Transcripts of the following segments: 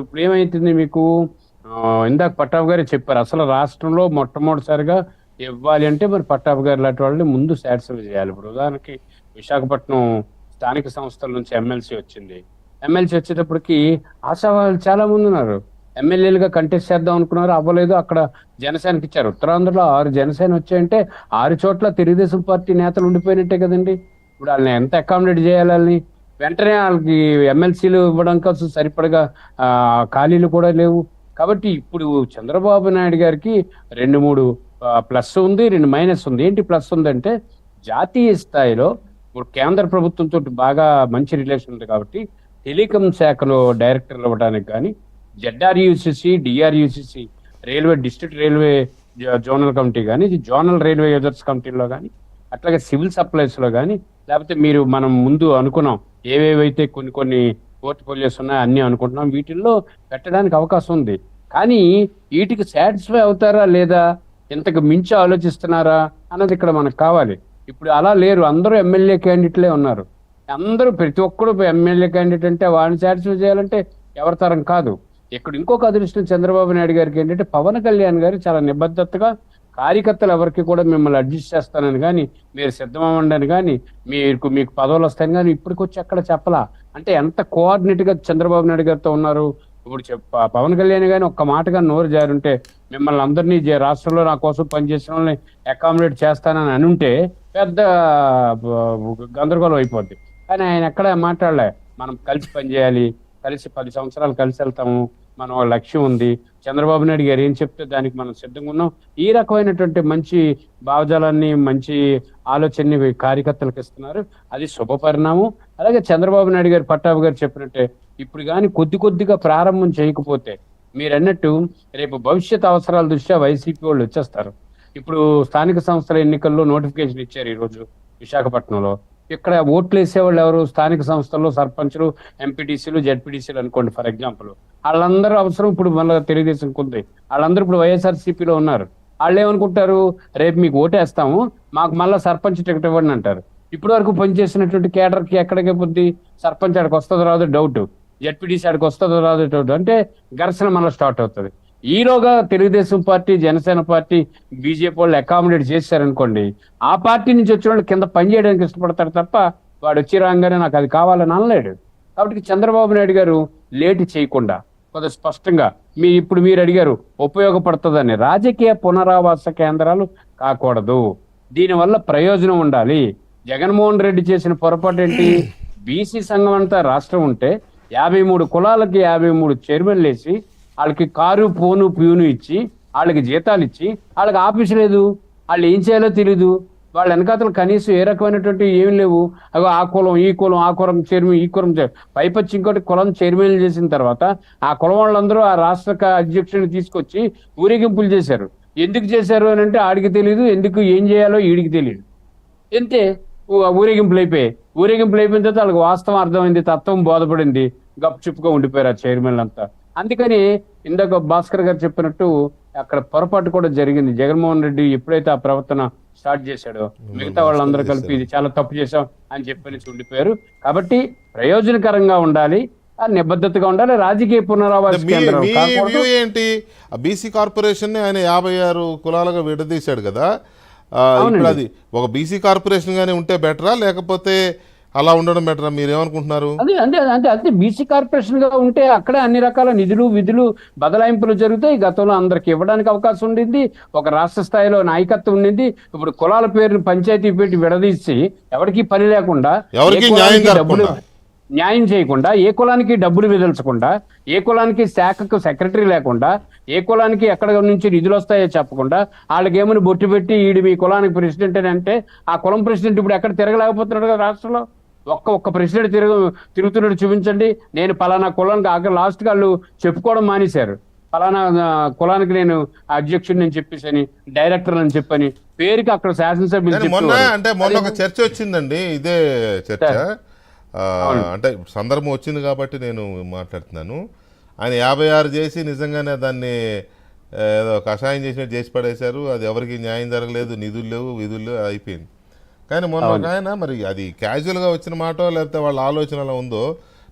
ఇప్పుడు ఏమైతుంది మీకు ఇందాక పట్టాభి గారే చెప్పారు. అసలు రాష్ట్రంలో మొట్టమొదటిసారిగా ఇవ్వాలి అంటే మరి పట్టాభి గారు లాంటి వాళ్ళని ముందు శాటిస్ఫై చేయాలి. ఇప్పుడు ఉదాహరణకి విశాఖపట్నం స్థానిక సంస్థల నుంచి ఎమ్మెల్సీ వచ్చింది. ఎమ్మెల్సీ వచ్చేటప్పటికి ఆశావాహులు చాలా మంది ఉన్నారు. ఎమ్మెల్యేలుగా కంటెస్ట్ చేద్దాం అనుకున్నారు, అవ్వలేదు. అక్కడ జనసేనకి ఇచ్చారు. ఉత్తరాంధ్రలో 6 జనసేన వచ్చాయంటే 6 చోట్ల తెలుగుదేశం పార్టీ నేతలు ఉండిపోయినట్టే కదండి. ఇప్పుడు వాళ్ళని ఎంత అకామిడేట్ చేయాలి వాళ్ళని? వెంటనే వాళ్ళకి ఎమ్మెల్సీలు ఇవ్వడం కోసం సరిపడగా ఖాళీలు కూడా లేవు. కాబట్టి ఇప్పుడు చంద్రబాబు నాయుడు గారికి 2-3 ప్లస్ ఉంది, 2 మైనస్ ఉంది. ఏంటి ప్లస్ ఉందంటే జాతీయ స్థాయిలో ఇప్పుడు కేంద్ర ప్రభుత్వంతో బాగా మంచి రిలేషన్ ఉంది కాబట్టి టెలికాం శాఖలో డైరెక్టర్లు ఇవ్వడానికి కానీ, ZRUCC, DRUCC, railway district railway zonal committee కానీ, జోనల్ రైల్వే యూజర్స్ కమిటీలో కానీ, అట్లాగే సివిల్ సప్లైస్ లో కానీ, లేకపోతే మనం ముందు అనుకున్నాం ఏవేవైతే కొన్ని కొన్ని పోర్ట్ఫోలియోస్ ఉన్నాయో అన్ని అనుకుంటున్నాం, వీటిల్లో పెట్టడానికి అవకాశం ఉంది. కానీ వీటికి సాటిస్ఫై అవుతారా లేదా, ఇంతకు మించి ఆలోచిస్తున్నారా అన్నది ఇక్కడ మనకు కావాలి. ఇప్పుడు అలా లేరు, అందరూ ఎమ్మెల్యే క్యాండిడేట్లే ఉన్నారు. అందరూ ప్రతి ఒక్కరు ఎమ్మెల్యే క్యాండిడేట్ అంటే వాడిని సాటిస్ఫై చేయాలంటే ఎవరి తరం కాదు. ఇక్కడ ఇంకొక అదృష్టం చంద్రబాబు నాయుడు గారికి ఏంటంటే పవన్ కళ్యాణ్ గారు చాలా నిబద్ధతగా కార్యకర్తలు ఎవరికి కూడా మిమ్మల్ని అడ్జస్ట్ చేస్తానని కానీ, మీరు సిద్ధమవ్వండి అని కానీ, మీకు పదవులు వస్తాయని కానీ ఇప్పటికొచ్చి ఎక్కడ చెప్పలా. అంటే ఎంత కోఆర్డినేట్ గా చంద్రబాబు నాయుడు గారితో ఉన్నారు. ఇప్పుడు పవన్ కళ్యాణ్ గాని ఒక్క మాటగా నోరు జారుంటే మిమ్మల్ని అందరినీ రాష్ట్రంలో నా కోసం పనిచేసిన వాళ్ళని అకామిడేట్ చేస్తానని అనుంటే పెద్ద గందరగోళం అయిపోద్ది. కానీ ఆయన ఎక్కడ మాట్లాడలే. మనం కలిసి పనిచేయాలి, కలిసి 10 సంవత్సరాలు కలిసి వెళ్తాము, మనం లక్ష్యం ఉంది, చంద్రబాబు నాయుడు గారు ఏం చెప్తే దానికి మనం సిద్ధంగా ఉన్నాం. ఈ రకమైనటువంటి మంచి భావజాలాన్ని, మంచి ఆలోచనని కార్యకర్తలకు ఇస్తున్నారు. అది శుభ పరిణామం. అలాగే చంద్రబాబు నాయుడు గారు, పట్టాభి గారు చెప్పినట్టే ఇప్పుడు కానీ కొద్దిగా ప్రారంభం చేయకపోతే మీరు అన్నట్టు రేపు భవిష్యత్ అవసరాల దృష్ట్యా వైసీపీ వాళ్ళు వచ్చేస్తారు. ఇప్పుడు స్థానిక సంస్థల ఎన్నికల్లో నోటిఫికేషన్ ఇచ్చారు ఈరోజు విశాఖపట్నంలో. ఇక్కడ ఓట్లు వేసేవాళ్ళు ఎవరు? స్థానిక సంస్థల్లో సర్పంచులు, ఎంపీటీసీలు, జెడ్పీటీసీలు అనుకోండి ఫర్ ఎగ్జాంపుల్. వాళ్ళందరూ అవసరం ఇప్పుడు మళ్ళీ తెలుగుదేశం ఉంది. వాళ్ళందరూ ఇప్పుడు వైఎస్ఆర్సీపీలో ఉన్నారు. వాళ్ళు ఏమనుకుంటారు, రేపు మీకు ఓటేస్తాము, మాకు మళ్ళీ సర్పంచ్ టికెట్ ఇవ్వండి అంటారు. ఇప్పటి వరకు పనిచేసినటువంటి కేడర్కి ఎక్కడికి పొద్ది సర్పంచ్ ఆడికి వస్తుందో రాదో డౌట్, జెడ్పీటీసీ ఆడికి వస్తుందో రాదో డౌట్. అంటే ఘర్షణ మళ్ళీ స్టార్ట్ అవుతుంది. ఈలోగా Telugu Desam party, Janasena party, BJP వాళ్ళు అకామిడేట్ చేశారనుకోండి, ఆ పార్టీ నుంచి వచ్చిన వాళ్ళు కింద పని చేయడానికి ఇష్టపడతారు తప్ప వాడు వచ్చి రాగానే నాకు అది కావాలని అనలేడు. కాబట్టి చంద్రబాబు నాయుడు గారు లేట్ చేయకుండా కొంత స్పష్టంగా ఇప్పుడు మీరు అడిగారు ఉపయోగపడుతుందని, రాజకీయ పునరావాస కేంద్రాలు కాకూడదు, దీనివల్ల ప్రయోజనం ఉండాలి. జగన్మోహన్ రెడ్డి చేసిన పొరపాటు ఏంటి? బీసీ సంఘం అంతా రాష్ట్రం ఉంటే 53 కులాలకి 53 చైర్మన్లు వేసి వాళ్ళకి కారు, ఫోను, ప్యూను ఇచ్చి వాళ్ళకి జీతాలు ఇచ్చి వాళ్ళకి ఆఫీస్ లేదు, వాళ్ళు ఏం చేయాలో తెలీదు. వాళ్ళ వెనకాతలు కనీసం ఏ రకమైనటువంటి ఏమి లేవు. అగో ఆ కులం, ఈ కులం, ఆ కులం చైర్మన్, ఈ కులం పైపచ్చి ఇంకోటి కులం చైర్మన్లు చేసిన తర్వాత ఆ కులం వాళ్ళందరూ ఆ రాష్ట్ర అధ్యక్షుడిని తీసుకొచ్చి ఊరేగింపులు చేశారు. ఎందుకు చేశారు అని అంటే ఆడికి తెలియదు, ఎందుకు ఏం చేయాలో ఈడికి తెలియదు. అంతే, ఊరేగింపులు అయిపోయాయి. ఊరేగింపులు అయిపోయిన తర్వాత వాళ్ళకి వాస్తవం అర్థమైంది, తత్వం బోధపడింది, గప్చుప్పుగా ఉండిపోయారు ఆ చైర్మన్లు అంతా. అందుకని ఇందాక భాస్కర్ గారు చెప్పినట్టు అక్కడ పొరపాటు కూడా జరిగింది. జగన్మోహన్ రెడ్డి ఎప్పుడైతే ఆ ప్రవర్తన స్టార్ట్ చేశాడో మిగతా వాళ్ళందరూ కలిపి ఇది చాలా తప్పు చేశాం అని చెప్పి ఉండిపోయారు. కాబట్టి ప్రయోజనకరంగా ఉండాలి, నిబద్ధతగా ఉండాలి. రాజకీయ పునరావాస కేంద్రం ఏంటి? బీసీ కార్పొరేషన్ ఆయన 56 కులాలుగా విడదీశాడు కదా. ఇప్పుడు అది ఒక బీసీ కార్పొరేషన్ గానే ఉంటే బెటరా, లేకపోతే అలా ఉండడం బెటరా? మీరేమనుకుంటున్నారు? అదే బీసీ కార్పొరేషన్ గా ఉంటే అక్కడే అన్ని రకాల నిధులు, విధులు, బదలాయింపులు జరుగుతాయి. గతంలో అందరికి ఇవ్వడానికి అవకాశం ఉండింది, ఒక రాష్ట్ర స్థాయిలో నాయకత్వం ఉండింది. ఇప్పుడు కులాల పేరుని పంచాయతీ పెట్టి విడదీసి ఎవరికి పని లేకుండా, న్యాయం చేయకుండా, ఏ కులానికి డబ్బులు విదల్చకుండా, ఏ కులానికి శాఖకు సెక్రటరీ లేకుండా, ఏ కులానికి ఎక్కడ నుంచి నిధులు వస్తాయో చెప్పకుండా వాళ్ళకి ఏమని బొట్టు పెట్టి ఈడు మీ కులానికి ప్రెసిడెంట్ అని అంటే ఆ కులం ప్రెసిడెంట్ ఇప్పుడు ఎక్కడ తిరగలేకపోతున్నాడు కదా రాష్ట్రంలో. ఒక్క ప్రెసిడెంట్ తిరుగుతున్నట్టు చూపించండి. నేను పలానా కులానికి ఆఖరి లాస్ట్ వాళ్ళు చెప్పుకోవడం మానేశారు. పలానా కులానికి నేను అధ్యక్షుడిని అని చెప్పేసి అని, డైరెక్టర్ అని చెప్పని పేరుకి అక్కడ శాసనసభ్యులు మొన్న ఒక చర్చ వచ్చిందండి, ఇదే చర్చ. అంటే సందర్భం వచ్చింది కాబట్టి నేను మాట్లాడుతున్నాను. ఆయన 56 చేసి నిజంగానే దాన్ని ఏదో కషాయం చేసి పడేశారు. అది ఎవరికి న్యాయం జరగలేదు, నిధులు లేవు, విధులు లేవు, అయిపోయింది. కానీ మొన్న ఒక ఆయన, మరి అది క్యాజువల్గా వచ్చిన మాట లేకపోతే వాళ్ళ ఆలోచన అలా ఉందో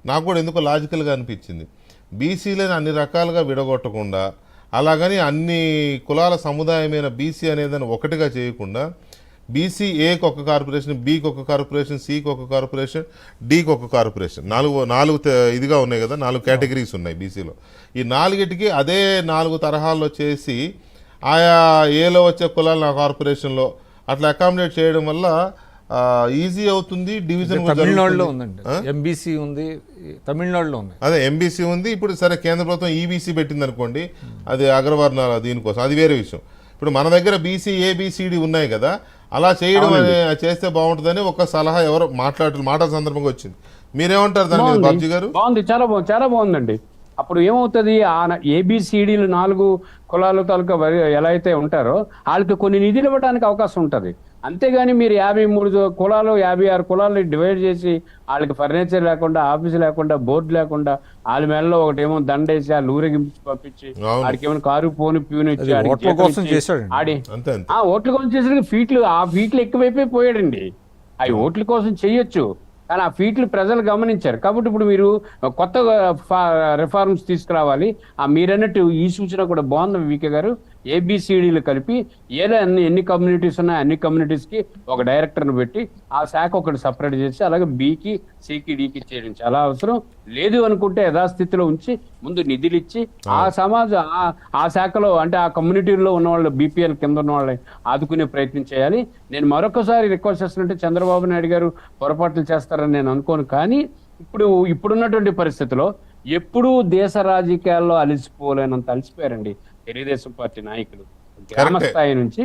నాకు కూడా ఎందుకో లాజికల్గా అనిపించింది. బీసీలను అన్ని రకాలుగా విడగొట్టకుండా, అలాగని అన్ని కులాల సముదాయమైన బీసీ అనేదాన్ని ఒకటిగా చేయకుండా బీసీ ఏకి ఒక కార్పొరేషన్, బికి ఒక కార్పొరేషన్, సికి ఒక కార్పొరేషన్, డికి ఒక కార్పొరేషన్, నాలుగు ఇదిగా ఉన్నాయి కదా, 4 కేటగిరీస్ ఉన్నాయి బీసీలో. ఈ 4టికి అదే 4 తరహాల్లో చేసి ఆయా ఏలో వచ్చే కులాల కార్పొరేషన్లో అట్లా అకామిడేట్ చేయడం వల్ల ఈజీ అవుతుంది. డివిజన్ తమిళనాడులో ఉందండి, ఎంబీసీ ఉంది, తమిళనాడులో ఉంది. అదే ఎంబీసీ ఉంది. ఇప్పుడు సరే కేంద్ర ప్రభుత్వం ఈబీసీ పెట్టింది అనుకోండి, అది అగ్రవర్ణాల దీనికోసం, అది వేరే విషయం. ఇప్పుడు మన దగ్గర బీసీ ఏబిసిడి ఉన్నాయి కదా, అలా చేయడం చేస్తే బాగుంటుందని ఒక సలహా ఎవరో మాట సందర్భంగా వచ్చింది. మీరేమంటారు దాని మీద బాబ్జీ గారు? బాగుంది, చాలా బాగుందండి. అప్పుడు ఏమవుతుంది, ఆ ఏబిసిడీలు 4 కులాల తాలూకా ఎలా అయితే ఉంటారో వాళ్ళకి కొన్ని నిధులు ఇవ్వడానికి అవకాశం ఉంటుంది. అంతేగాని మీరు 53 కులాలు 56 కులాలు డివైడ్ చేసి వాళ్ళకి ఫర్నిచర్ లేకుండా, ఆఫీస్ లేకుండా, బోర్డు లేకుండా, వాళ్ళ మేళలో ఒకటేమో దండేసి వాళ్ళు ఊరేగించి పంపించి వాడికి ఏమైనా కారు పోని ప్యూని ఇచ్చి ఓట్ల కోసం ఓట్ల కోసం చేసిన ఆ ఫీట్లు ఎక్కువైపోయి పోయాడండి. అవి ఓట్ల కోసం చెయ్యొచ్చు, కానీ ఆ ఫీట్లు ప్రజలు గమనించారు. కాబట్టి ఇప్పుడు మీరు కొత్త రిఫార్మ్స్ తీసుకురావాలి. మీరన్నట్టు ఈ సూచన కూడా బాగుంది వికే గారు. ఏబిసిడీలు కలిపి ఏదో ఎన్ని కమ్యూనిటీస్ ఉన్నాయో అన్ని కమ్యూనిటీస్కి ఒక డైరెక్టర్ని పెట్టి ఆ శాఖ ఒకటి సపరేట్ చేసి, అలాగే బికి, సికి, డికి చేయడం చాలా అవసరం. లేదు అనుకుంటే యథాస్థితిలో ఉంచి ముందు నిధులు ఇచ్చి ఆ శాఖలో అంటే ఆ కమ్యూనిటీలో ఉన్న వాళ్ళు బీపీఎల్ కింద ఉన్న వాళ్ళని ఆదుకునే ప్రయత్నం చేయాలి. నేను మరొకసారి రిక్వెస్ట్ చేస్తున్నట్టే, చంద్రబాబు నాయుడు గారు పొరపాట్లు చేస్తారని నేను అనుకోను. కానీ ఇప్పుడున్నటువంటి పరిస్థితిలో ఎప్పుడూ దేశ రాజకీయాల్లో అలసిపోలేనంత అలసిపోయారండి తెలుగుదేశం పార్టీ నాయకులు. గ్రామ స్థాయి నుంచి